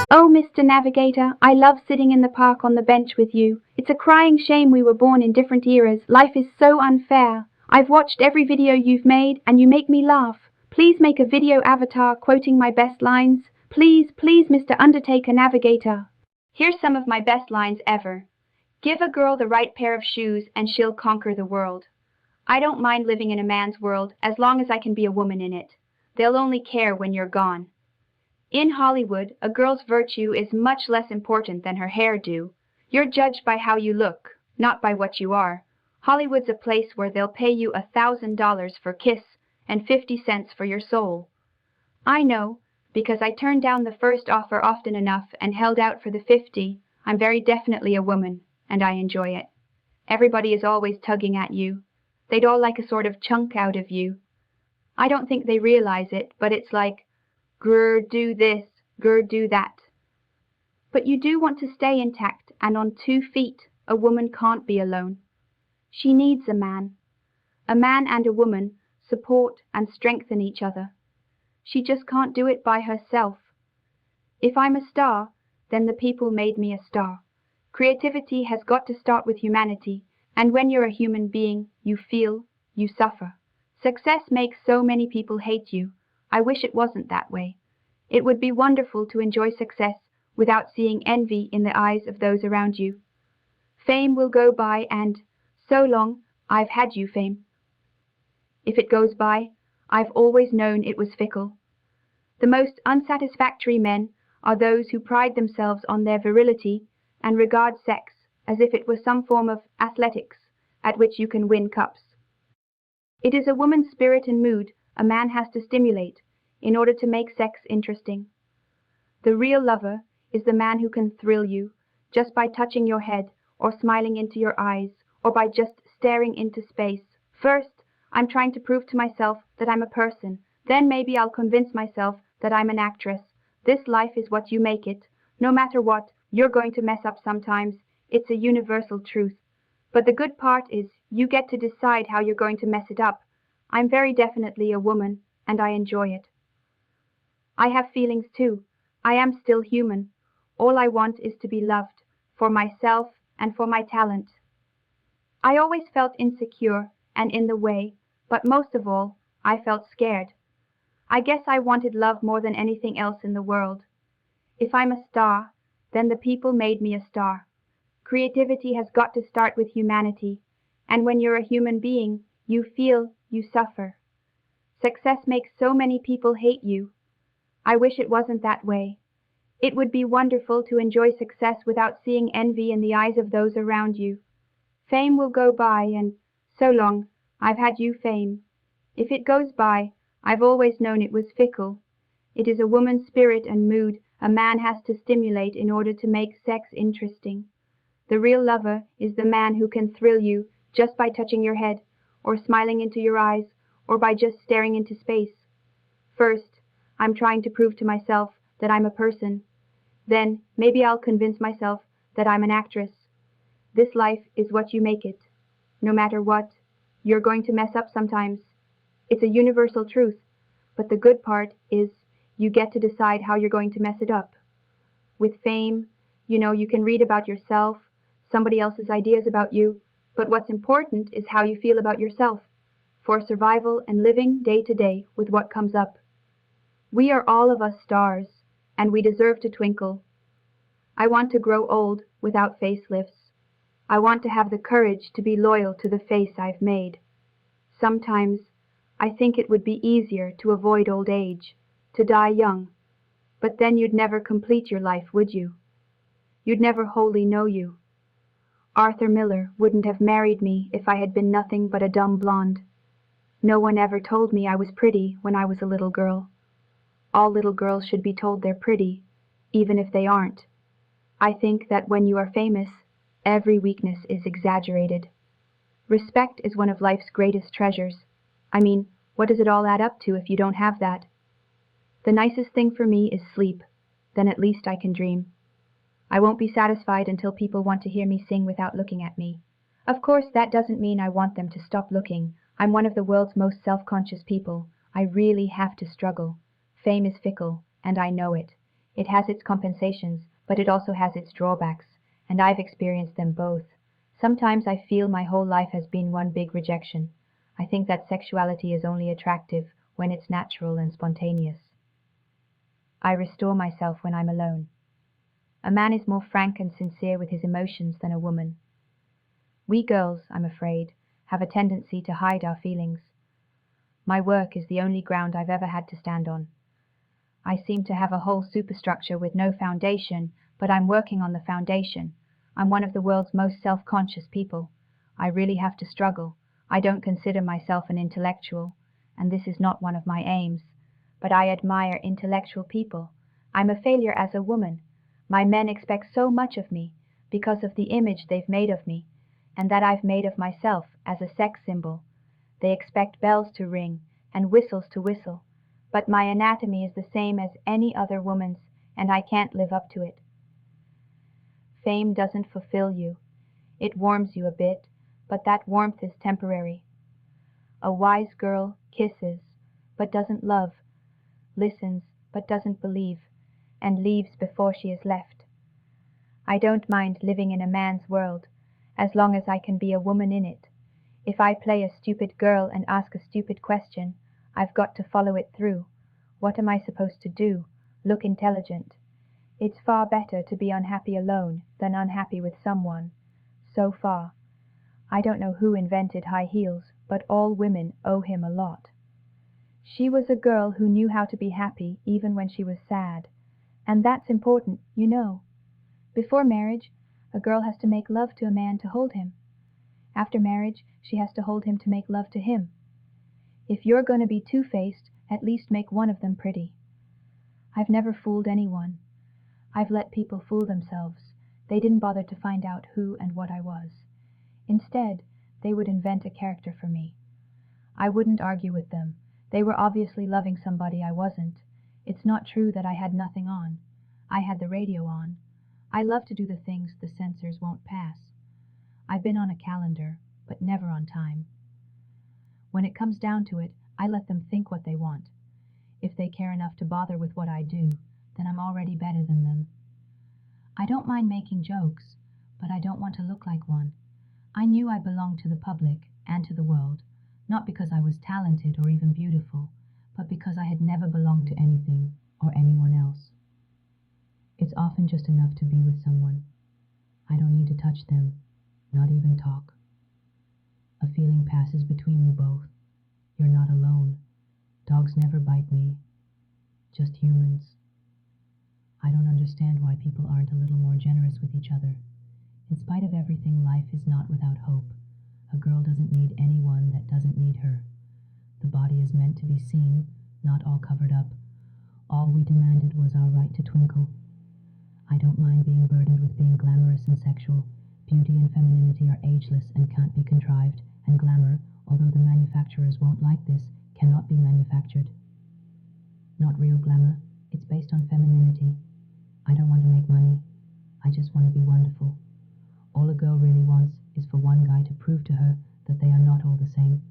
Oh, Mr. Navigator, I love sitting in the park on the bench with you. It's a crying shame we were born in different eras. Life is so unfair. I've watched every video you've made and you make me laugh. Please make a video avatar quoting my best lines. Please, please, Mr. Undertaker Navigator. Here's some of my best lines ever. Give a girl the right pair of shoes and she'll conquer the world. I don't mind living in a man's world as long as I can be a woman in it. They'll only care when you're gone. In Hollywood, a girl's virtue is much less important than her hairdo. You're judged by how you look, not by what you are. Hollywood's a place where they'll pay you $1,000 for kiss and 50 cents for your soul. I know, because I turned down the first offer often enough and held out for the 50. I'm very definitely a woman, and I enjoy it. Everybody is always tugging at you. They'd all like a sort of chunk out of you. I don't think they realize it, but it's like, grr, do this, grr, do that. But you do want to stay intact and on 2 feet. A woman can't be alone. She needs a man. A man and a woman support and strengthen each other. She just can't do it by herself. If I'm a star, then the people made me a star. Creativity has got to start with humanity, and when you're a human being, you feel, you suffer. Success makes so many people hate you. I wish it wasn't that way. It would be wonderful to enjoy success without seeing envy in the eyes of those around you. Fame will go by and, so long, I've had you, fame. If it goes by, I've always known it was fickle. The most unsatisfactory men are those who pride themselves on their virility and regard sex as if it was some form of athletics at which you can win cups. It is a woman's spirit and mood a man has to stimulate in order to make sex interesting. The real lover is the man who can thrill you just by touching your head or smiling into your eyes or by just staring into space. First, I'm trying to prove to myself that I'm a person. Then maybe I'll convince myself that I'm an actress. This life is what you make it. No matter what, you're going to mess up sometimes. It's a universal truth. But the good part is you get to decide how you're going to mess it up. I'm very definitely a woman, and I enjoy it. I have feelings too. I am still human. All I want is to be loved, for myself and for my talent. I always felt insecure and in the way, but most of all, I felt scared. I guess I wanted love more than anything else in the world. If I'm a star, then the people made me a star. Creativity has got to start with humanity, and when you're a human being, you feel, you suffer. Success makes so many people hate you. I wish it wasn't that way. It would be wonderful to enjoy success without seeing envy in the eyes of those around you. Fame will go by, and so long, I've had you, fame. If it goes by, I've always known it was fickle. It is a woman's spirit and mood a man has to stimulate in order to make sex interesting. The real lover is the man who can thrill you just by touching your head, or smiling into your eyes, or by just staring into space. First, I'm trying to prove to myself that I'm a person. Then, maybe I'll convince myself that I'm an actress. This life is what you make it. No matter what, you're going to mess up sometimes. It's a universal truth, but the good part is you get to decide how you're going to mess it up. With fame, you can read about yourself, somebody else's ideas about you, but what's important is how you feel about yourself, for survival and living day to day with what comes up. We are all of us stars, and we deserve to twinkle. I want to grow old without facelifts. I want to have the courage to be loyal to the face I've made. Sometimes, I think it would be easier to avoid old age, to die young, but then you'd never complete your life, would you? You'd never wholly know you. Arthur Miller wouldn't have married me if I had been nothing but a dumb blonde. No one ever told me I was pretty when I was a little girl. All little girls should be told they're pretty, even if they aren't. I think that when you are famous, every weakness is exaggerated. Respect is one of life's greatest treasures. I mean, what does it all add up to if you don't have that? The nicest thing for me is sleep. Then at least I can dream. I won't be satisfied until people want to hear me sing without looking at me. Of course, that doesn't mean I want them to stop looking. I'm one of the world's most self-conscious people. I really have to struggle. Fame is fickle, and I know it. It has its compensations, but it also has its drawbacks, and I've experienced them both. Sometimes I feel my whole life has been one big rejection. I think that sexuality is only attractive when it's natural and spontaneous. I restore myself when I'm alone. A man is more frank and sincere with his emotions than a woman. We girls, I'm afraid, have a tendency to hide our feelings. My work is the only ground I've ever had to stand on. I seem to have a whole superstructure with no foundation, but I'm working on the foundation. I'm one of the world's most self-conscious people. I really have to struggle. I don't consider myself an intellectual, and this is not one of my aims, but I admire intellectual people. I'm a failure as a woman. My men expect so much of me because of the image they've made of me, and that I've made of myself as a sex symbol. They expect bells to ring and whistles to whistle, but my anatomy is the same as any other woman's, and I can't live up to it. Fame doesn't fulfill you. It warms you a bit, but that warmth is temporary. A wise girl kisses, but doesn't love, listens, but doesn't believe, and leaves before she is left. I don't mind living in a man's world, as long as I can be a woman in it. If I play a stupid girl and ask a stupid question, I've got to follow it through. What am I supposed to do? Look intelligent. It's far better to be unhappy alone than unhappy with someone. So far. I don't know who invented high heels, but all women owe him a lot. She was a girl who knew how to be happy even when she was sad. And that's important, you know. Before marriage, a girl has to make love to a man to hold him. After marriage, she has to hold him to make love to him. If you're going to be two-faced, at least make one of them pretty. I've never fooled anyone. I've let people fool themselves. They didn't bother to find out who and what I was. Instead, they would invent a character for me. I wouldn't argue with them. They were obviously loving somebody I wasn't. It's not true that I had nothing on. I had the radio on. I love to do the things the censors won't pass. I've been on a calendar, but never on time. When it comes down to it, I let them think what they want. If they care enough to bother with what I do, then I'm already better than them. I don't mind making jokes, but I don't want to look like one. I knew I belonged to the public and to the world, not because I was talented or even beautiful, but because I had never belonged to anything or anyone else. It's often just enough to be with someone. I don't need to touch them, not even talk. A feeling passes between you both. You're not alone. Dogs never bite me. Just humans. I don't understand why people aren't a little more generous with each other. In spite of everything, life is not without hope. A girl doesn't need anyone that doesn't need her. The body is meant to be seen, not all covered up. All we demanded was our right to twinkle. I don't mind being burdened with being glamorous and sexual. Beauty and femininity are ageless and can't be contrived, and glamour, although the manufacturers won't like this, cannot be manufactured. Not real glamour. It's based on femininity. I don't want to make money. I just want to be wonderful. All a girl really wants is for one guy to prove to her that they are not all the same.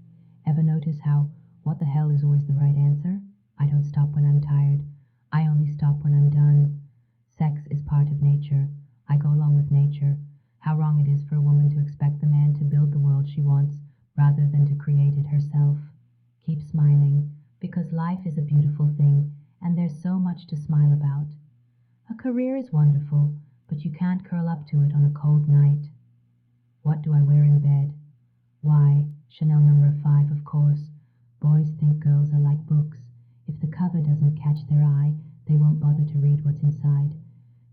Ever notice how, what the hell is always the right answer? I don't stop when I'm tired. I only stop when I'm done. Sex is part of nature. I go along with nature. How wrong it is for a woman to expect the man to build the world she wants, rather than to create it herself. Keep smiling, because life is a beautiful thing, and there's so much to smile about. A career is wonderful, but you can't curl up to it on a cold night. What do I wear in bed? Why, Chanel No. 5, of course. Boys think girls are like books. If the cover doesn't catch their eye, they won't bother to read what's inside.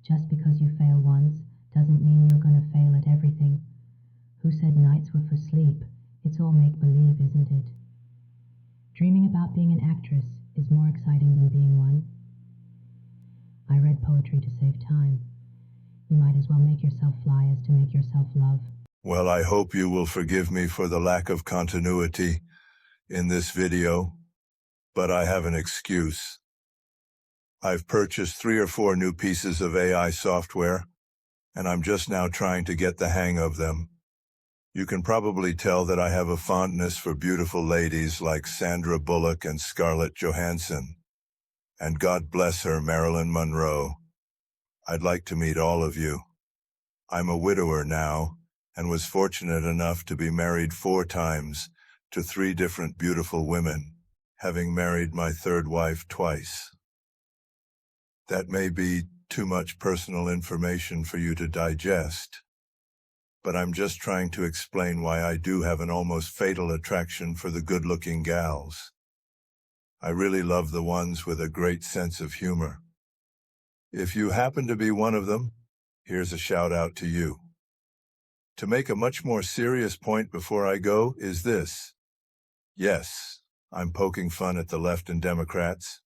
Just because you fail once doesn't mean you're going to fail at everything. Who said nights were for sleep? It's all make-believe, isn't it? Dreaming about being an actress is more exciting than being one. I read poetry to save time. You might as well make yourself fly as to make yourself love. Well, I hope you will forgive me for the lack of continuity in this video, but I have an excuse. I've purchased 3 or 4 new pieces of AI software, and I'm just now trying to get the hang of them. You can probably tell that I have a fondness for beautiful ladies like Sandra Bullock and Scarlett Johansson. And God bless her, Marilyn Monroe. I'd like to meet all of you. I'm a widower now, and was fortunate enough to be married 4 times, to 3 different beautiful women, having married my 3rd wife twice. That may be too much personal information for you to digest, but I'm just trying to explain why I do have an almost fatal attraction for the good-looking gals. I really love the ones with a great sense of humor. If you happen to be one of them, here's a shout-out to you. To make a much more serious point before I go is this. Yes, I'm poking fun at the left and Democrats,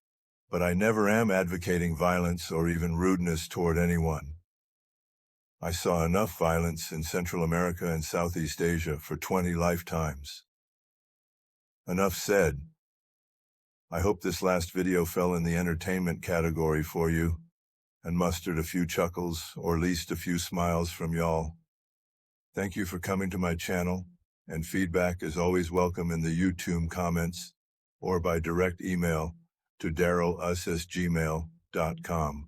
but I never am advocating violence or even rudeness toward anyone. I saw enough violence in Central America and Southeast Asia for 20 lifetimes. Enough said. I hope this last video fell in the entertainment category for you and mustered a few chuckles or at least a few smiles from y'all. Thank you for coming to my channel, and feedback is always welcome in the YouTube comments or by direct email to darreluss@gmail.com.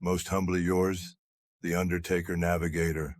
Most humbly yours, The Undertaker Navigator.